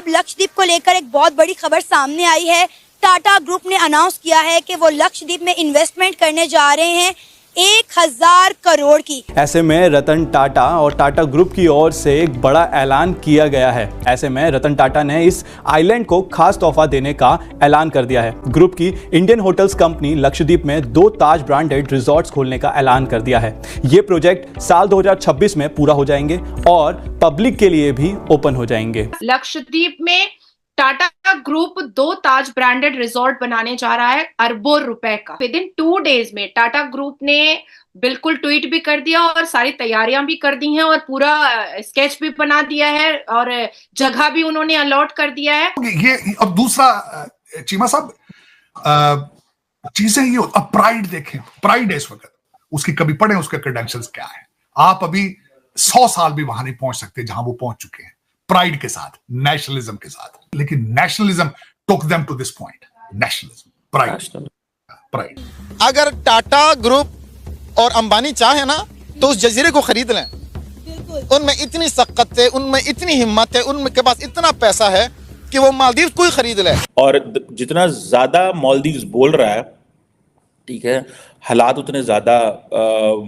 अब लक्षद्वीप को लेकर एक बहुत बड़ी खबर सामने आई है। टाटा ग्रुप ने अनाउंस किया है कि वो लक्षद्वीप में इन्वेस्टमेंट करने जा रहे हैं 1000 करोड़ की। ऐसे में रतन टाटा और टाटा ग्रुप की ओर से एक बड़ा ऐलान किया गया है। ऐसे में रतन टाटा ने इस आइलैंड को खास तोहफा देने का ऐलान कर दिया है। ग्रुप की इंडियन होटल्स कंपनी लक्षद्वीप में 2 ताज ब्रांडेड रिजॉर्ट्स खोलने का ऐलान कर दिया है। ये प्रोजेक्ट साल 2026 में पूरा हो जाएंगे और पब्लिक के लिए भी ओपन हो जाएंगे। लक्षद्वीप में टाटा ग्रुप 2 ताज ब्रांडेड रिजॉर्ट बनाने जा रहा है अरबों रुपए का। विद इन 2 डेज में टाटा ग्रुप ने बिल्कुल ट्वीट भी कर दिया और सारी तैयारियां भी कर दी हैं और पूरा स्केच भी बना दिया है और जगह भी उन्होंने अलॉट कर दिया है। ये अब दूसरा चीमा साहब चीजें ये अब प्राइड देखें, प्राइड है इस वक्त, उसकी कभी पढ़े उसके क्रेडेंशियल्स क्या है। आप अभी 100 साल भी वहां नहीं पहुंच सकते जहां वो पहुंच चुके हैं, प्राइड के साथ, नेशनलिज्म के साथ। लेकिन nationalism took them to this point. Nationalism, pride. अगर टाटा ग्रुप और अंबानी चाहे ना तो उस जजीरे को खरीद लें। उनमें इतनी सख्त है, उनमें इतनी हिम्मत है, उनके पास इतना पैसा है कि वो मालदीव को ही खरीद ले। और जितना ज्यादा मालदीव्स बोल रहा है, ठीक है, हालात उतने ज्यादा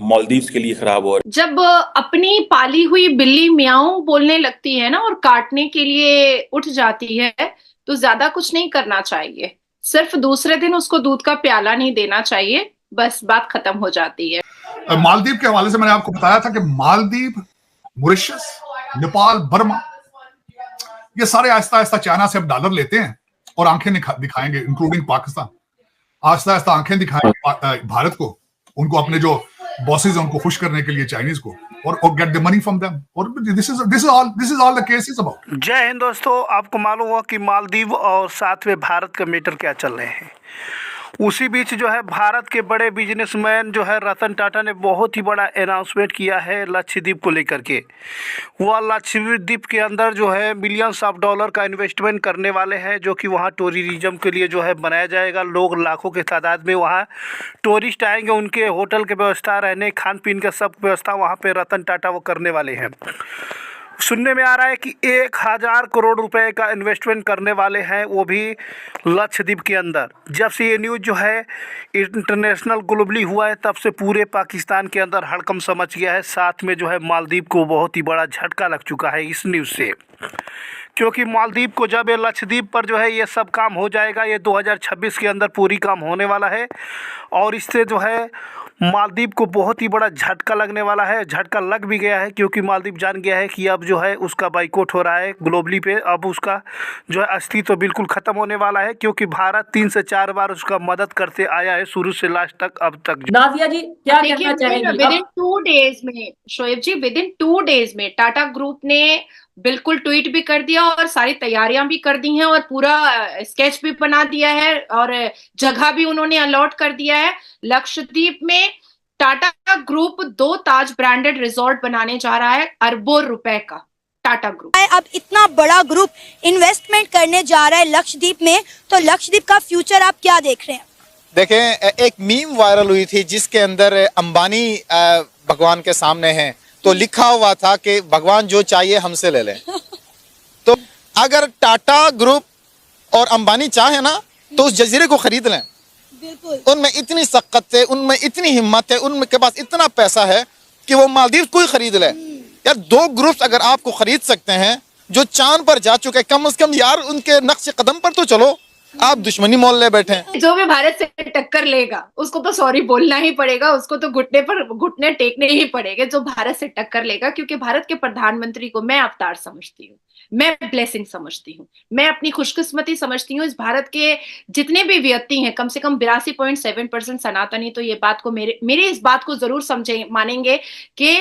मालदीव्स के लिए खराब हो रहे हैं। जब अपनी पाली हुई बिल्ली म्याऊं बोलने लगती है ना और काटने के लिए उठ जाती है तो ज्यादा कुछ नहीं करना चाहिए। सिर्फ दूसरे दिन उसको दूध का प्याला नहीं देना चाहिए, बस बात खत्म हो जाती है। मालदीव के हवाले से मैंने आपको बताया था कि मालदीव, मॉरिशस, नेपाल, बर्मा, ये सारे आहिस्ता आहिस्ता चाइना से अब डॉलर लेते हैं और आंखें दिखाएंगे, इंक्लूडिंग पाकिस्तान। आहिस्ता आहिस्ता आंखें दिखाएंगे भारत को, उनको अपने जो बॉसेस हैं उनको खुश करने के लिए चाइनीज को, और get the money from them. और this is all the cases about. जय हिंद दोस्तों, आपको मालूम हुआ कि मालदीव और साथ में भारत का मैटर क्या चल रहे हैं। उसी बीच जो है भारत के बड़े बिजनेसमैन जो है रतन टाटा ने बहुत ही बड़ा अनाउंसमेंट किया है लक्षद्वीप को लेकर के। वह लक्षद्वीप के अंदर जो है मिलियंस ऑफ डॉलर का इन्वेस्टमेंट करने वाले हैं, जो कि वहाँ टूरिज्म के लिए जो है बनाया जाएगा। लोग लाखों के तादाद में वहाँ टूरिस्ट आएंगे, उनके होटल की व्यवस्था, रहने खान पीन का सब व्यवस्था वहाँ पर रतन टाटा वो करने वाले हैं। सुनने में आ रहा है कि 1000 करोड़ रुपए का इन्वेस्टमेंट करने वाले हैं, वो भी लक्षद्वीप के अंदर। जब से ये न्यूज़ जो है इंटरनेशनल ग्लोबली हुआ है तब से पूरे पाकिस्तान के अंदर हड़कंप समझ गया है। साथ में जो है मालदीव को बहुत ही बड़ा झटका लग चुका है इस न्यूज़ से, क्योंकि मालदीव को जब ये लक्षद्वीप पर जो है ये सब काम हो जाएगा, ये 2026 के अंदर पूरी काम होने वाला है और इससे जो है मालदीव को बहुत ही बड़ा झटका लगने वाला है। झटका लग भी गया है, क्योंकि मालदीव जान गया है कि अब जो है उसका बाइकआउट हो रहा है ग्लोबली पे। अब उसका जो है अस्तित्व तो बिल्कुल ख़त्म होने वाला है, क्योंकि भारत 3 से 4 बार उसका मदद करते आया है शुरू से लास्ट तक अब तक। नाज़िया जी क्या कहना चाहेंगी? विद इन 2 डेज में, शोएब जी, विद इन 2 डेज में टाटा ग्रुप ने बिल्कुल ट्वीट भी कर दिया और सारी तैयारियां भी कर दी हैं और पूरा स्केच भी बना दिया है और जगह भी उन्होंने अलॉट कर दिया है। लक्षद्वीप में टाटा ग्रुप 2 ताज ब्रांडेड रिजॉर्ट बनाने जा रहा है अरबों रुपए का। टाटा ग्रुप अब इतना बड़ा ग्रुप इन्वेस्टमेंट करने जा रहा है लक्षद्वीप में, तो लक्षद्वीप का फ्यूचर आप क्या देख रहे हैं? देखें, एक मीम वायरल हुई थी जिसके अंदर अंबानी भगवान के सामने हैं, तो लिखा हुआ था कि भगवान जो चाहिए हमसे ले लें। तो अगर टाटा ग्रुप और अंबानी चाहे ना तो उस जजीरे को खरीद लें। उनमें इतनी सख्त है, उनमें इतनी हिम्मत है, उनके पास इतना पैसा है कि वो मालदीव को ही खरीद ले। यार 2 ग्रुप्स अगर आपको खरीद सकते हैं जो चांद पर जा चुके हैं, कम से कम यार उनके नक्शे कदम पर तो चलो। आप दुश्मनी मोल ले बैठे हैं। जो भी भारत से टक्कर लेगा उसको तो सॉरी बोलना ही पड़ेगा, उसको तो घुटने टेकने ही पड़ेंगे जो भारत से टक्कर लेगा। क्योंकि भारत के प्रधानमंत्री को मैं अवतार समझती हूँ, मैं ब्लेसिंग समझती हूँ, मैं अपनी खुशकिस्मती समझती हूँ। इस भारत के जितने भी व्यक्ति हैं, कम से कम 82.7% सनातनी तो ये बात को मेरे इस बात को जरूर समझे मानेंगे कि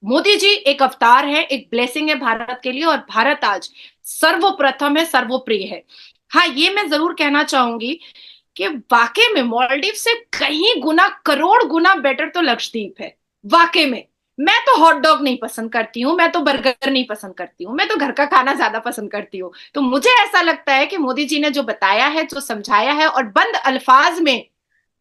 मोदी जी एक अवतार है, एक ब्लेसिंग है भारत के लिए और भारत आज सर्वप्रथम है, सर्वप्रिय है। हाँ, ये मैं जरूर कहना चाहूंगी कि वाकई में मालदीव से कहीं गुना, करोड़ गुना बेटर तो लक्षद्वीप है। वाकई में मैं तो हॉट डॉग नहीं पसंद करती हूँ, मैं तो बर्गर नहीं पसंद करती हूँ, मैं तो घर का खाना ज्यादा पसंद करती हूँ। तो मुझे ऐसा लगता है कि मोदी जी ने जो बताया है, जो समझाया है और बंद अल्फाज में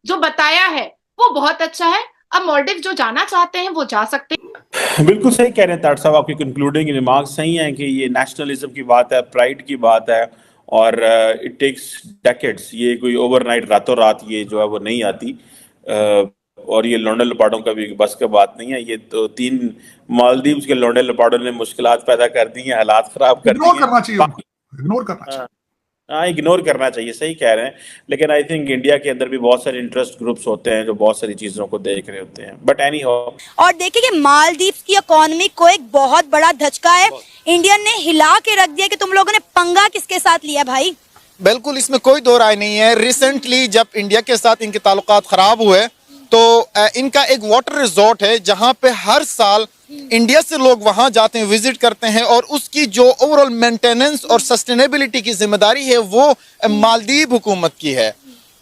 जो बताया है वो बहुत अच्छा है। अब मालदीव जो जाना चाहते हैं वो जा सकते हैं। बिल्कुल सही कह रहे हैं ताड़ साहब, आपकी कंक्लूडिंग रिमार्क्स सही हैं कि ये नेशनलिज्म की बात है, प्राइड की बात है, और इट टेक्स डेकेड्स, ये कोई ओवरनाइट रातों रात ये जो है वो नहीं आती। और ये लौंडे लपाटों का भी बस की बात नहीं है। ये तो 3 मालदीव्स के लौंडे लपाटों ने मुश्किलात पैदा कर दी हैं, हालात खराब कर दिए इग्नोर करना चाहिए उनको, इग्नोर करना चाहिए। हाँ, इग्नोर करना चाहिए, सही कह रहे हैं। लेकिन आई थिंक इंडिया के अंदर भी बहुत सारे इंटरेस्ट ग्रुप्स होते हैं जो बहुत सारी चीजों को देख रहे होते हैं, बट एनी हो। और देखिए कि मालदीव्स की इकोनॉमी को एक बहुत बड़ा धचका है, इंडियन ने हिला के रख दिया कि तुम लोगों ने पंगा किसके साथ लिया भाई। बिल्कुल, इसमें कोई दो राय नहीं है। रिसेंटली जब इंडिया के साथ इनके ताल्लुकात खराब हुए तो इनका एक वाटर रिजॉर्ट है जहां पे हर साल इंडिया से लोग वहां जाते हैं, विजिट करते हैं, और उसकी जो ओवरऑल मेंटेनेंस और सस्टेनेबिलिटी की जिम्मेदारी है वो मालदीव हुकूमत की है।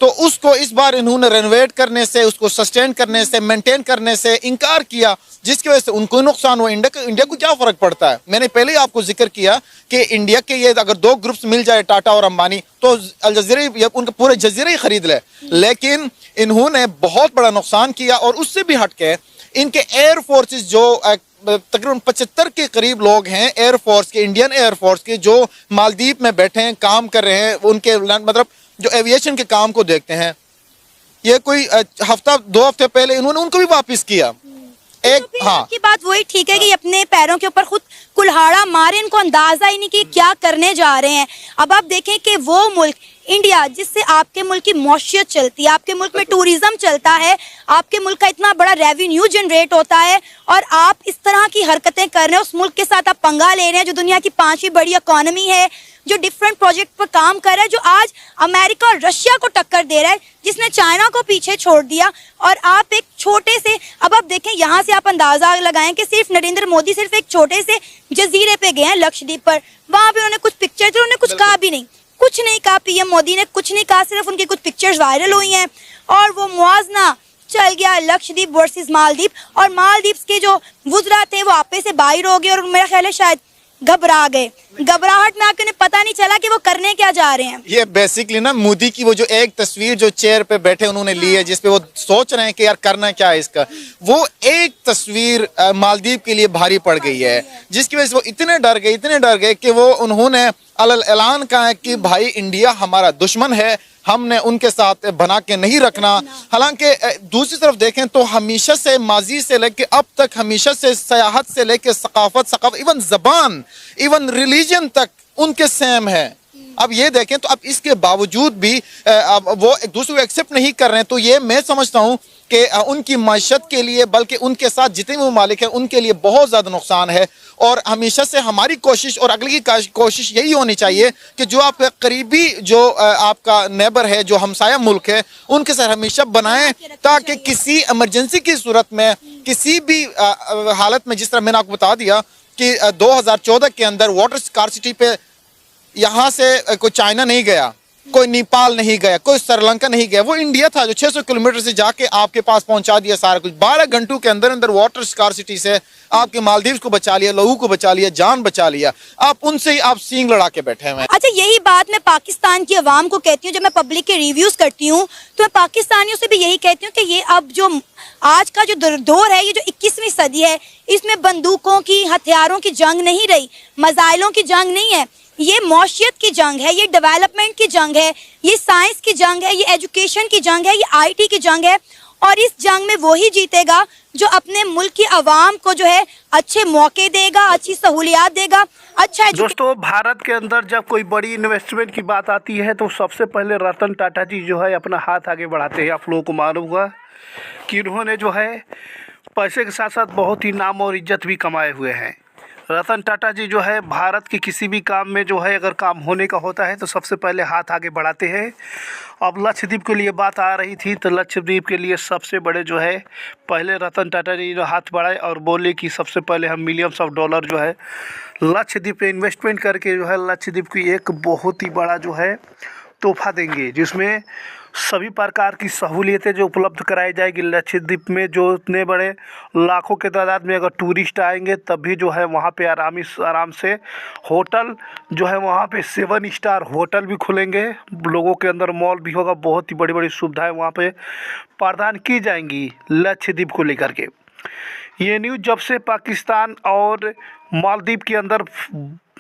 तो उसको इस बार इन्होंने रेनोवेट करने से, उसको सस्टेन करने से, मेंटेन करने से इनकार किया, जिसकी वजह से उनको नुकसान हुआ। इंडिया को क्या फर्क पड़ता है? मैंने पहले ही आपको जिक्र किया कि इंडिया के ये अगर 2 ग्रुप्स मिल जाए, टाटा और अंबानी, तो अल जजीरा उनका पूरे जजीरा ही खरीद ले। लेकिन इन्होंने बहुत बड़ा नुकसान किया, और उससे भी हटके इनके एयर फोर्सेस जो तकरीबन 75 के करीब लोग हैं एयरफोर्स के, इंडियन एयरफोर्स के, जो मालदीव में बैठे हैं, काम कर रहे हैं, उनके मतलब जो एविएशन के काम को देखते हैं। ये कोई 2 हफ्ते पहले इन्होंने उनको भी वापस किया। एक की बात वही ठीक है कि अपने पैरों के ऊपर खुद कुल्हाड़ा मारे, इनको अंदाजा ही नहीं कि क्या करने जा रहे हैं। अब आप देखें कि वो मुल्क इंडिया जिससे आपके मुल्क की मौशियत चलती है, आपके मुल्क में टूरिज्म चलता है, आपके मुल्क का इतना बड़ा रेवेन्यू जनरेट होता है, और आप इस तरह की हरकतें कर रहे हैं, उस मुल्क के साथ आप पंगा ले रहे हैं जो दुनिया की 5वीं बड़ी इकोनॉमी है, जो डिफरेंट प्रोजेक्ट पर काम कर रहा है, जो आज अमेरिका और रशिया को टक्कर दे रहा है, जिसने चाइना को पीछे छोड़ दिया। और आप एक छोटे से, अब आप देखें यहाँ से आप अंदाजा लगाएं कि सिर्फ नरेंद्र मोदी सिर्फ एक छोटे से जजीरे पे गए हैं, लक्षद्वीप पर, वहां पे उन्होंने कुछ पिक्चर, उन्होंने कुछ कहा भी नहीं, कुछ नहीं कहा, पीएम मोदी ने कुछ नहीं कहा, सिर्फ उनकी कुछ पिक्चर्स वायरल हुई हैं, और वो मुआवजा चल गया लक्षद्वीप वर्सेस मालदीव, और मालदीव के जो वुज़रा थे वो आपे से बाहर हो गए, और मेरा ख्याल है शायद घबरा गए। घबराहट में आके उन्हें पता नहीं चला कि वो करने क्या जा रहे हैं। ये बेसिकली ना मोदी की वो जो एक तस्वीर जो चेयर पे बैठे उन्होंने ली है, जिसपे वो सोच रहे हैं कि यार करना क्या है इसका, वो एक तस्वीर मालदीव के लिए भारी पड़ गई है, जिसकी वजह से वो इतने डर गए कि वो उन्होंने अलग ऐलान कहा है कि भाई इंडिया हमारा दुश्मन है, हमने उनके साथ बना के नहीं रखना। हालांकि दूसरी तरफ देखें तो हमेशा से, माजी से लेके अब तक, हमेशा से सयाहत से लेके सकाफत, इवन जबान, इवन रिलीजन तक उनके सेम है। अब ये देखें तो अब इसके बावजूद भी वो एक दूसरे को एक्सेप्ट नहीं कर रहे हैं, तो ये मैं समझता हूँ कि उनकी माशत के लिए, बल्कि उनके साथ जितने भी ममालिक हैं उनके लिए बहुत ज़्यादा नुकसान है। और हमेशा से हमारी कोशिश और अगली की कोशिश यही होनी चाहिए कि जो आपका करीबी, जो आपका नेबर है, जो हमसाया मुल्क है, उनके साथ हमेशा बनाएं, ताकि किसी इमरजेंसी की सूरत में, किसी भी हालत में, जिस तरह मैंने आपको बता दिया कि 2014 के अंदर वाटर स्कार्सिटी पे यहाँ से कोई चाइना नहीं गया, कोई नेपाल नहीं गया, कोई श्रीलंका नहीं गया, वो इंडिया था जो 600 किलोमीटर से जाके आपके पास पहुंचा दिया सारा कुछ। 12 घंटों के अंदर अंदर वाटर स्कार्सिटी से आपके मालदीव को बचा लिया, लोगों को बचा लिया, जान बचा लिया। आप उनसे ही आप सींग लड़ा के बैठे हुए हैं। अच्छा, यही बात मैं पाकिस्तान की आवाम को कहती हूँ, जब मैं पब्लिक के रिव्यूज करती हूँ तो मैं पाकिस्तानियों से भी यही कहती हूँ कि ये अब जो आज का जो दौर है, ये जो 21वीं सदी है, इसमें बंदूकों की, हथियारों की जंग नहीं रही, मजाइलों की जंग नहीं है, ये मौशियत की जंग है, ये डेवलपमेंट की जंग है, ये साइंस की जंग है, ये एजुकेशन की जंग है, ये आईटी की जंग है। और इस जंग में वही जीतेगा जो अपने मुल्क की आवाम को जो है अच्छे मौके देगा, अच्छी सहूलियात देगा, अच्छा। दोस्तों, भारत के अंदर जब कोई बड़ी इन्वेस्टमेंट की बात आती है तो सबसे पहले रतन टाटा जी जो है अपना हाथ आगे बढ़ाते हैं। आप लोगों को मालूम होगा कि उन्होंने जो है पैसे के साथ साथ बहुत ही नाम और इज्जत भी कमाए हुए हैं। रतन टाटा जी जो है भारत के किसी भी काम में जो है अगर काम होने का होता है तो सबसे पहले हाथ आगे बढ़ाते हैं। अब लक्षद्वीप के लिए बात आ रही थी तो लक्षद्वीप के लिए सबसे बड़े जो है पहले रतन टाटा जी ने हाथ बढ़ाए और बोले कि सबसे पहले हम मिलियंस ऑफ डॉलर जो है लक्षद्वीप पे इन्वेस्टमेंट करके जो है लक्षद्वीप की एक बहुत ही बड़ा जो है तोहफा देंगे, जिसमें सभी प्रकार की सहूलियतें जो उपलब्ध कराई जाएगी लक्षद्वीप में, जो इतने बड़े लाखों के तादाद में अगर टूरिस्ट आएंगे तब भी जो है वहाँ पे आराम से होटल जो है वहाँ पे 7 स्टार होटल भी खुलेंगे, लोगों के अंदर मॉल भी होगा, बहुत ही बड़ी बड़ी सुविधाएं वहाँ पे प्रदान की जाएंगी लक्षद्वीप को लेकर के। ये न्यूज़ जब से पाकिस्तान और मालदीव के अंदर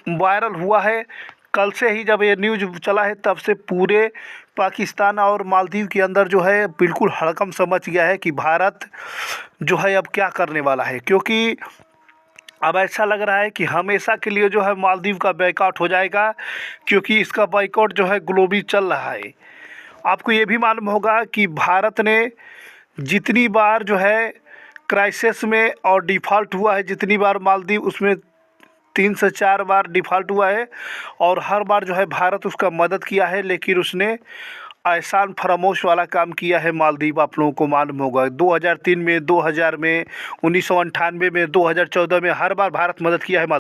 वायरल हुआ है, कल से ही जब ये न्यूज़ चला है तब से पूरे पाकिस्तान और मालदीव के अंदर जो है बिल्कुल हड़कंप समझ गया है कि भारत जो है अब क्या करने वाला है, क्योंकि अब ऐसा लग रहा है कि हमेशा के लिए जो है मालदीव का बायकॉट हो जाएगा, क्योंकि इसका बायकॉट जो है ग्लोबली चल रहा है। आपको ये भी मालूम होगा कि भारत ने जितनी बार जो है क्राइसिस में और डिफ़ॉल्ट हुआ है, जितनी बार मालदीव उसमें 3 से 4 बार डिफ़ॉल्ट हुआ है और हर बार जो है भारत उसका मदद किया है, लेकिन उसने एहसान फरामोश वाला काम किया है मालदीव। आप लोगों को मालूम होगा 2003 में, 2000 में, 1998 में, 2014 में हर बार भारत मदद किया है।